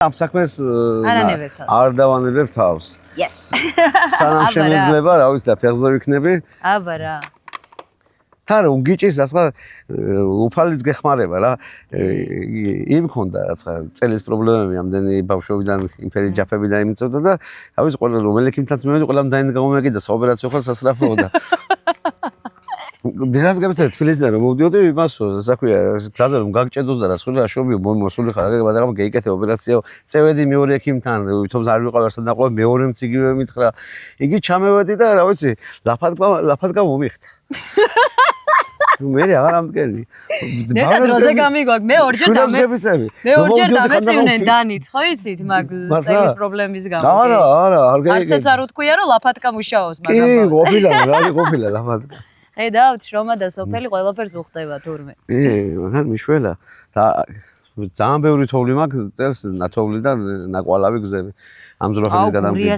ამ საქმეს არ დავანებებ თავს. Yes. სანამ შემეძლება, რა ვიცი და ფეხზე ვიქნები. აბა რა. თან უგიჭის რაცა უფალიც გეხმარება რა. იმ ხონდა რაცა წელის პრობლემები ამდენი ბავშვობიდან იმფერი ჯაფები დაიმიწოდა და რა ვიცი ყველა რომელი ექიმთაც მივედი, ყველამ დაინგამომეკიდა საოპერაციო ხარ სასწრაფოა და დედას გაბიცეთ თბილისიდან რომ მოვდიოდი იმას საქვია გზაზე რომ გაგჭედოს და რა სულ რაშობიო მოსული ხარ რა გეიკეთე ოპერაციო წევედი მეორე ექიმთან თუმცა არ ვიყავ ერთად დაყვა მეორე მციგივე მითხრა იგი ჩამევედი და რა ვიცი ლაფაზგა მომიხდა მე აღარ ამდგენი ნეტა დროზე გამიგვაქვს მე ორჯერ დამეწივნენ დანით ხო იცით მაგ წევის პრობლემის გამო არა არ არცეც არ უთქვია რომ ლაფატკა მუშაობს მაგრამ კი ყოფილა ლაფატკა ხედავთ შრომა და სოფელი ყველაფერს უხდება თურმე მაგარ მიშველა და ძალიან ბევრი თოვლი მაქვს წელს ნათოვლი და ნაკვალავი გზები ამ ძროხების გადამგები